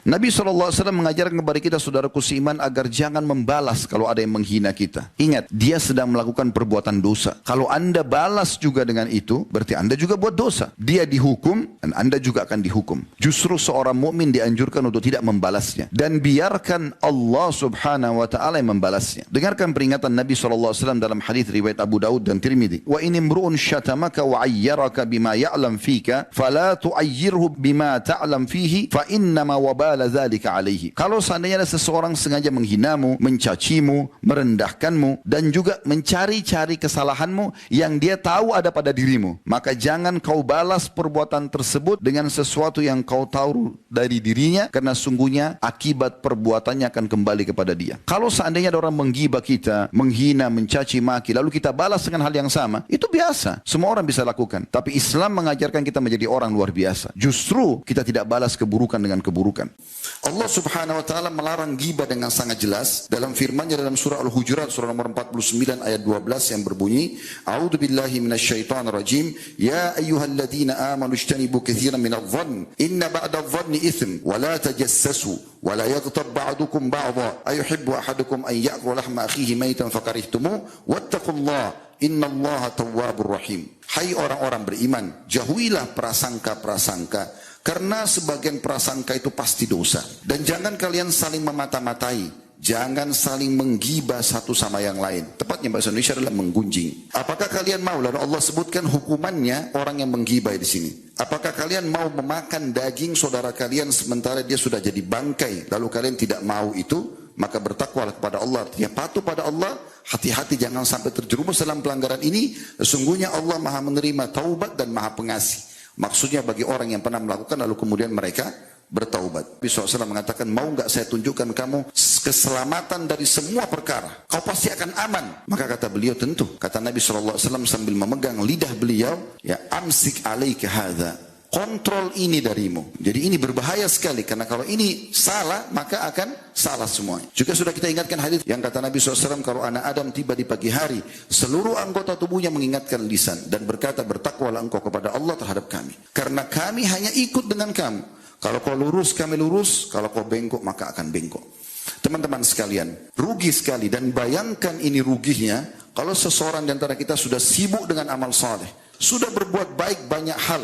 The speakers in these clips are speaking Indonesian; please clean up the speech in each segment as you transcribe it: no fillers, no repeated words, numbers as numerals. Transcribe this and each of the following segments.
Nabi SAW mengajarkan kepada kita saudaraku seiman agar jangan membalas kalau ada yang menghina kita. Ingat, dia sedang melakukan perbuatan dosa. Kalau anda balas juga dengan itu, berarti anda juga buat dosa. Dia dihukum dan anda juga akan dihukum. Justru seorang mukmin dianjurkan untuk tidak membalasnya. Dan biarkan Allah subhanahu wa ta'ala yang membalasnya. Dengarkan peringatan Nabi SAW dalam hadis riwayat Abu Daud dan Tirmidzi. Wa in imru'un syatamaka wa ayyaraka bima ya'lam fika, fala tu'ayyirhu bima ta'lam fihi, fa innama wabala dzalika alaihi. Kalau seandainya ada seseorang sengaja menghinamu, mencacimu, merendahkanmu, dan juga mencari-cari kesalahanmu yang dia tahu ada pada dirimu, maka jangan kau balas perbuatan tersebut dengan sesuatu yang kau tahu dari dirinya, karena sungguhnya akibat perbuatannya akan kembali kepada dia. Kalau seandainya ada orang menggibah kita, menghina, mencaci maki, lalu kita balas dengan hal yang sama, itu biasa. Semua orang bisa lakukan. Tapi Islam mengajarkan kita menjadi orang luar biasa. Justru kita tidak balas keburukan dengan keburukan. Allah subhanahu wa ta'ala melarang ghibah dengan sangat jelas dalam firman-Nya dalam surah Al-Hujurat surah nomor 49 ayat 12 yang berbunyi, A'udzu billahi minasyaitonir rajim, ya ayyuhalladzina amanu ijtanibu katsiran minadh-dhann inna ba'dadh-dhanni itsm wa la tajassasu wa la yaghtab ba'dukum ba'dha ayuhibbu ahadukum an ya'kula lahma akhihi maytan fakarihtumuh wattaqullaha innallaha tawwabur rahim. Hai orang-orang beriman, jauhilah prasangka-prasangka, karena sebagian prasangka itu pasti dosa. Dan jangan kalian saling memata-matai. Jangan saling menggibah satu sama yang lain. Tepatnya bahasa Indonesia adalah menggunjing. Apakah kalian mau? Lalu Allah sebutkan hukumannya orang yang menggibah di sini. Apakah kalian mau memakan daging saudara kalian sementara dia sudah jadi bangkai? Lalu kalian tidak mau itu? Maka bertakwalah kepada Allah. Dia patuh pada Allah. Hati-hati jangan sampai terjerumus dalam pelanggaran ini. Sesungguhnya Allah maha menerima taubat dan maha pengasih. Maksudnya bagi orang yang pernah melakukan lalu kemudian mereka bertaubat. Nabi SAW mengatakan, mau nggak saya tunjukkan kamu keselamatan dari semua perkara? Kau pasti akan aman. Maka kata beliau, tentu. Kata Nabi SAW sambil memegang lidah beliau, ya amsik alaika hadza. Kontrol ini darimu. Jadi ini berbahaya sekali. Karena kalau ini salah, maka akan salah semuanya. Juga sudah kita ingatkan hadis yang kata Nabi SAW, kalau anak Adam tiba di pagi hari, seluruh anggota tubuhnya mengingatkan lisan. Dan berkata, bertakwalah engkau kepada Allah terhadap kami. Karena kami hanya ikut dengan kamu. Kalau kau lurus, kami lurus. Kalau kau bengkok, maka akan bengkok. Teman-teman sekalian, rugi sekali. Dan bayangkan ini ruginya, kalau seseorang di antara kita sudah sibuk dengan amal saleh, sudah berbuat baik banyak hal,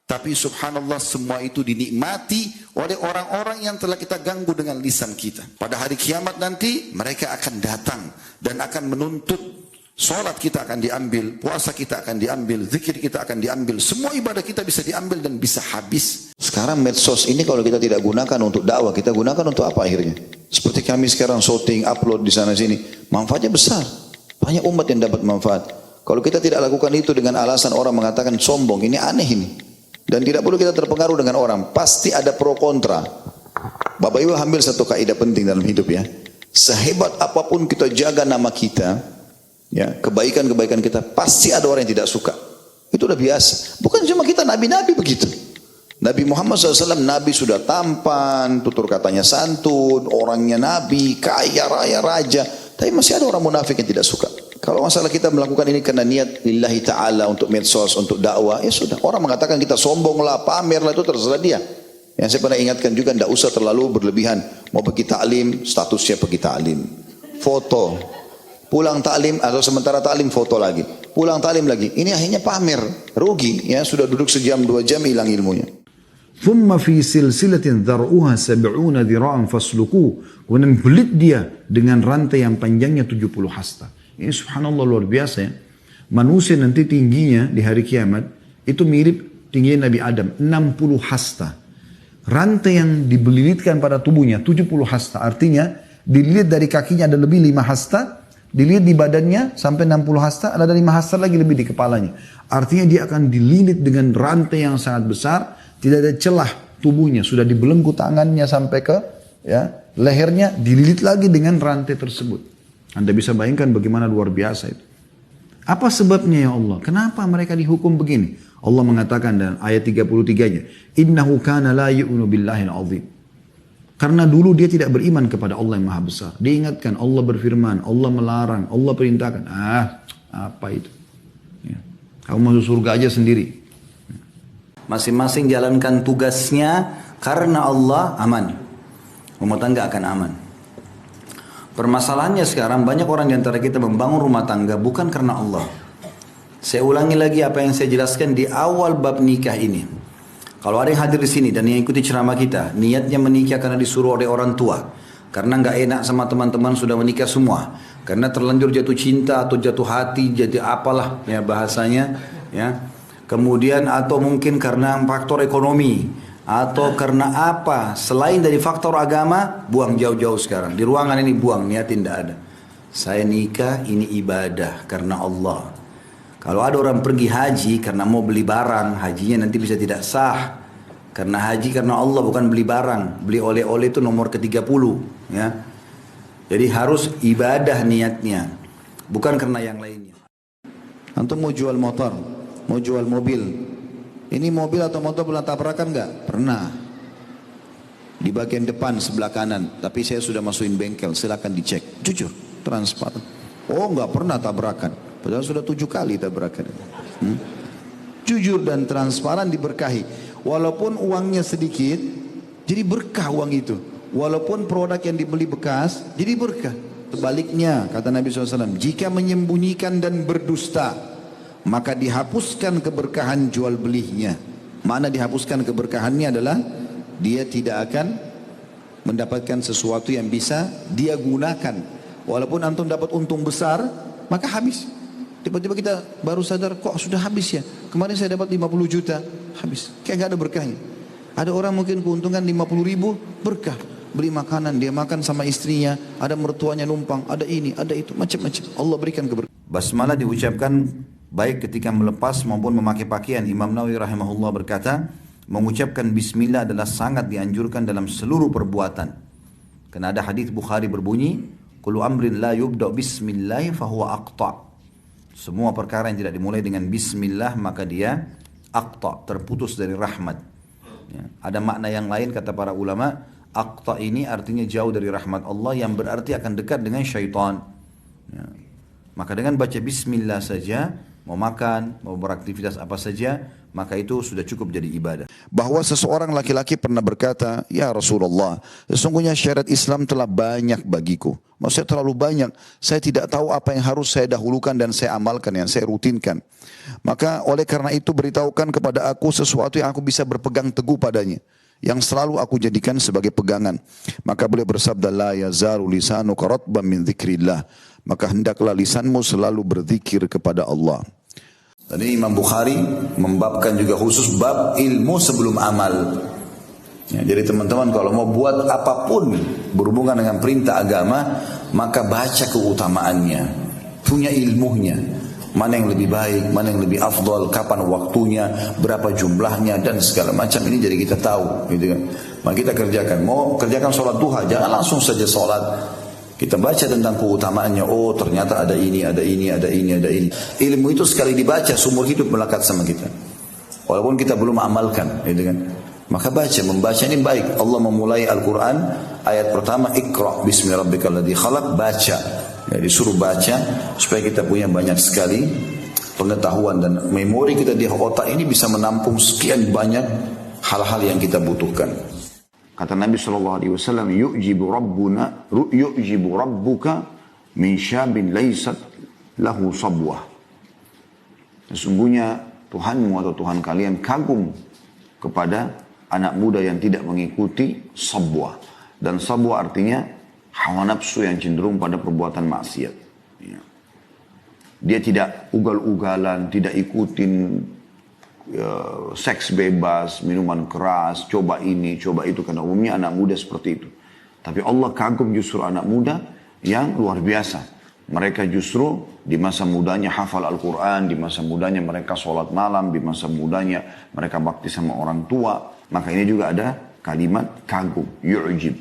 tapi subhanallah semua itu dinikmati oleh orang-orang yang telah kita ganggu dengan lisan kita. Pada hari kiamat nanti mereka akan datang dan akan menuntut. Salat kita akan diambil, puasa kita akan diambil, zikir kita akan diambil. Semua ibadah kita bisa diambil dan bisa habis. Sekarang medsos ini kalau kita tidak gunakan untuk dakwah, kita gunakan untuk apa akhirnya? Seperti kami sekarang shooting, upload di sana sini. Manfaatnya besar. Banyak umat yang dapat manfaat. Kalau kita tidak lakukan itu dengan alasan orang mengatakan sombong, ini aneh ini. Dan tidak perlu kita terpengaruh dengan orang. Pasti ada pro kontra. Bapak Ibu ambil satu kaidah penting dalam hidup ya. Sehebat apapun kita jaga nama kita, ya, kebaikan-kebaikan kita, pasti ada orang yang tidak suka. Itu udah biasa. Bukan cuma kita, nabi-nabi begitu. Nabi Muhammad SAW, nabi sudah tampan, tutur katanya santun, orangnya nabi, kaya raya raja. Tapi masih ada orang munafik yang tidak suka. Kalau masalah kita melakukan ini karena niat lillahi ta'ala untuk medsos, untuk dakwah, ya sudah. Orang mengatakan kita sombong lah, pamer lah, itu terserah dia. Yang saya pernah ingatkan juga, tidak usah terlalu berlebihan. Mau pergi ta'lim, statusnya pergi ta'lim. Foto. Pulang ta'lim atau sementara ta'lim foto lagi. Pulang ta'lim lagi. Ini akhirnya pamer. Rugi. Ya, sudah duduk sejam, 2 jam hilang ilmunya. ثم في سلسلة ذرعها 70 ذراعا فاسلكوه. Kemudian belit dia dengan rantai yang panjangnya 70 hasta. Ini subhanallah luar biasa ya. Manusia nanti tingginya di hari kiamat itu mirip tingginya Nabi Adam, 60 hasta. Rantai yang dibelilitkan pada tubuhnya 70 hasta. Artinya dililit dari kakinya ada lebih 5 hasta, dililit di badannya sampai 60 hasta, ada 5 hasta lagi lebih di kepalanya. Artinya dia akan dililit dengan rantai yang sangat besar, tidak ada celah tubuhnya, sudah dibelenggu tangannya sampai ke ya, lehernya, dililit lagi dengan rantai tersebut. Anda bisa bayangkan bagaimana luar biasa itu. Apa sebabnya ya Allah? Kenapa mereka dihukum begini? Allah mengatakan dalam ayat 33-nya, "Innahu kana la yu'minu billahil azim." Karena dulu dia tidak beriman kepada Allah yang Maha Besar. Diingatkan Allah berfirman, Allah melarang, Allah perintahkan. Apa itu? Ya. Kamu masuk surga aja sendiri. Masing-masing jalankan tugasnya karena Allah aman. rumah tangga akan aman. Permasalahannya sekarang banyak orang di antara kita membangun rumah tangga bukan karena Allah. Saya ulangi lagi apa yang saya jelaskan di awal bab nikah ini. Kalau ada yang hadir di sini dan yang ikuti ceramah kita, niatnya menikah karena disuruh oleh orang tua, karena nggak enak sama teman-teman sudah menikah semua, karena terlanjur jatuh cinta atau jatuh hati, jadi apalah ya bahasanya, ya. Kemudian atau mungkin karena faktor ekonomi, atau karena apa selain dari faktor agama, buang jauh-jauh sekarang. Di ruangan ini buang, niatin tidak ada. Saya nikah ini ibadah karena Allah. Kalau ada orang pergi haji karena mau beli barang, hajinya nanti bisa tidak sah. Karena haji karena Allah bukan beli barang. Beli oleh-oleh itu nomor ke-30. Ya. Jadi harus ibadah niatnya. Bukan karena yang lainnya. Antum mau jual motor, mau jual mobil. Ini mobil atau motor pernah tabrakan enggak? Pernah. Di bagian depan sebelah kanan. Tapi saya sudah masukin bengkel, silakan dicek. Jujur, transparan. Oh enggak pernah tabrakan. Padahal sudah 7 kali tabrakan. Jujur dan transparan diberkahi. Walaupun uangnya sedikit, jadi berkah uang itu. Walaupun produk yang dibeli bekas, jadi berkah. Sebaliknya, kata Nabi SAW, jika menyembunyikan dan berdusta, maka dihapuskan keberkahan jual belinya. Mana dihapuskan keberkahannya adalah dia tidak akan mendapatkan sesuatu yang bisa dia gunakan. Walaupun antum dapat untung besar, maka habis. Tiba-tiba kita baru sadar, kok sudah habis ya? Kemarin saya dapat 50 juta, habis. Kayak gak ada berkahnya. Ada orang mungkin keuntungan 50 ribu, berkah. Beli makanan, dia makan sama istrinya, ada mertuanya numpang, ada ini, ada itu, macam-macam. Allah berikan keberkahan. Basmalah diucapkan baik ketika melepas maupun memakai pakaian. Imam Nawawi rahimahullah berkata, mengucapkan bismillah adalah sangat dianjurkan dalam seluruh perbuatan. Karena ada hadis Bukhari berbunyi, kullu amrin la yubda bismillah fahuwa aqta. Semua perkara yang tidak dimulai dengan bismillah maka dia aqta, terputus dari rahmat. Ya. Ada makna yang lain kata para ulama, aqta ini artinya jauh dari rahmat Allah yang berarti akan dekat dengan syaitan. Ya. Maka dengan baca bismillah saja, mau makan, mau beraktivitas apa saja, maka itu sudah cukup jadi ibadah. Bahwa seseorang laki-laki pernah berkata, ya Rasulullah, sesungguhnya syariat Islam telah banyak bagiku. Maksudnya terlalu banyak, saya tidak tahu apa yang harus saya dahulukan dan saya amalkan, yang saya rutinkan. Maka oleh karena itu beritahukan kepada aku sesuatu yang aku bisa berpegang teguh padanya, yang selalu aku jadikan sebagai pegangan. Maka beliau bersabda, la yazalu lisanuka ratban min dzikrillah. Maka hendaklah lisanmu selalu berzikir kepada Allah. Tadi Imam Bukhari membabkan juga khusus bab ilmu sebelum amal. Ya, jadi teman-teman kalau mau buat apapun berhubungan dengan perintah agama, maka baca keutamaannya, punya ilmunya, mana yang lebih baik, mana yang lebih afdal, kapan waktunya, berapa jumlahnya dan segala macam ini jadi kita tahu, gitu kan. Maka kita kerjakan, mau kerjakan sholat duha, jangan langsung saja sholat. Kita baca tentang keutamaannya, oh ternyata ada ini, ada ini, ada ini, ada ini. Ilmu itu sekali dibaca, seumur hidup melekat sama kita. Walaupun kita belum amalkan, gitu kan. Maka baca, membaca ini baik. Allah memulai Al-Quran, ayat pertama, Iqra' bismillahirrahmanirrahim, khalaq, baca. Ya, disuruh baca, supaya kita punya banyak sekali pengetahuan dan memori kita di otak ini bisa menampung sekian banyak hal-hal yang kita butuhkan. Kata Nabi SAW, yu'jibu rabbuka min syabin laysat lahu sabwah. Sesungguhnya Tuhanmu atau Tuhan kalian kagum kepada anak muda yang tidak mengikuti sabwah. Dan sabwah artinya hawa nafsu yang cenderung pada perbuatan maksiat. Ya. Dia tidak ugal-ugalan, tidak ikutin seks bebas, minuman keras, coba ini, coba itu. Karena umumnya anak muda seperti itu. Tapi Allah kagum justru anak muda yang luar biasa. Mereka justru di masa mudanya hafal Al-Quran, di masa mudanya mereka sholat malam, di masa mudanya mereka bakti sama orang tua. Maka ini juga ada kalimat kagum, yu'jib.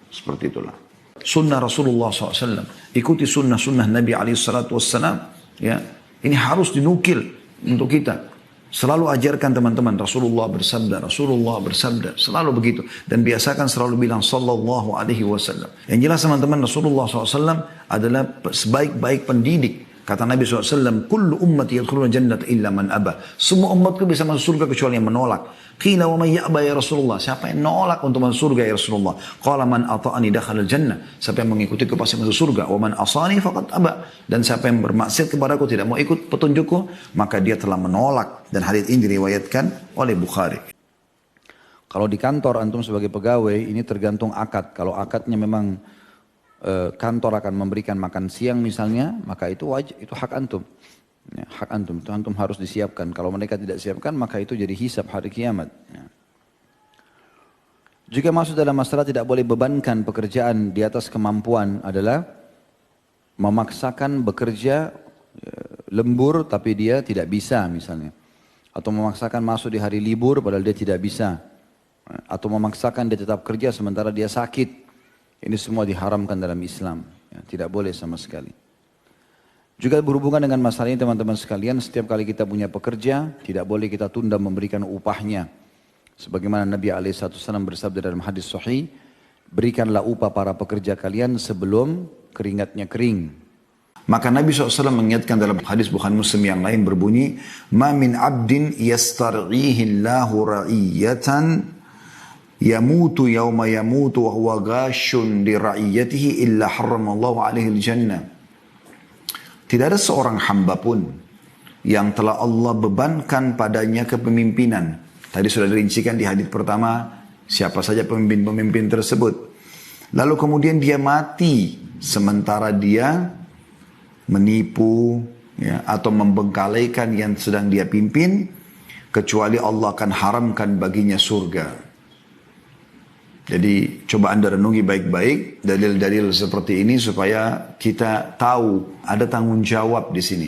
Seperti itulah. Sunnah Rasulullah SAW. Ikuti sunnah-sunnah Nabi SAW. Ya, ini harus dinukil untuk kita. Selalu ajarkan teman-teman, Rasulullah bersabda, selalu begitu. Dan biasakan selalu bilang sallallahu alaihi wasallam. Yang jelas teman-teman, Rasulullah SAW adalah sebaik-baik pendidik. Kata Nabi SAW, kullu ummati yadkhuluna jannata illa man aba. Semua umatku bisa masuk surga kecuali yang menolak. Qila wa man ya'ba ya Rasulullah. Siapa yang menolak untuk masuk surga ya Rasulullah? Qala man ata'ani dakhala jannah. Siapa yang mengikutiku pasti masuk surga. Wa man asani faqad aba. Dan siapa yang bermaksiat kepadaku tidak mau ikut petunjukku, maka dia telah menolak. Dan hadits ini diriwayatkan oleh Bukhari. Kalau di kantor antum sebagai pegawai, ini tergantung akad. Kalau akadnya memang kantor akan memberikan makan siang misalnya, maka itu wajib, itu hak antum. Ya, hak antum, itu antum harus disiapkan. Kalau mereka tidak siapkan, maka itu jadi hisab hari kiamat. Ya. Juga masuk dalam masalah tidak boleh bebankan pekerjaan di atas kemampuan adalah memaksakan bekerja lembur tapi dia tidak bisa misalnya. Atau memaksakan masuk di hari libur padahal dia tidak bisa. Atau memaksakan dia tetap kerja sementara dia sakit. Ini semua diharamkan dalam Islam. Ya, tidak boleh sama sekali. Juga berhubungan dengan masalah ini teman-teman sekalian, setiap kali kita punya pekerja, tidak boleh kita tunda memberikan upahnya. Sebagaimana Nabi SAW bersabda dalam hadis sahih, berikanlah upah para pekerja kalian sebelum keringatnya kering. Maka Nabi SAW mengingatkan dalam hadis Bukhari Muslim yang lain berbunyi, ma min abdin yastar'ihi Allahu ra'iyatan yamutu yawma yamutu wa huwa ghashun li ra'iyatihi illa harramallahu alaihi al-jannah. Tidak ada seorang hamba pun yang telah Allah bebankan padanya kepemimpinan. Tadi sudah dirincikan di hadis pertama siapa saja pemimpin-pemimpin tersebut. Lalu kemudian dia mati sementara dia menipu ya, atau membengkalaikan yang sedang dia pimpin, kecuali Allah akan haramkan baginya surga. Jadi coba Anda renungi baik-baik dalil-dalil seperti ini supaya kita tahu ada tanggung jawab di sini.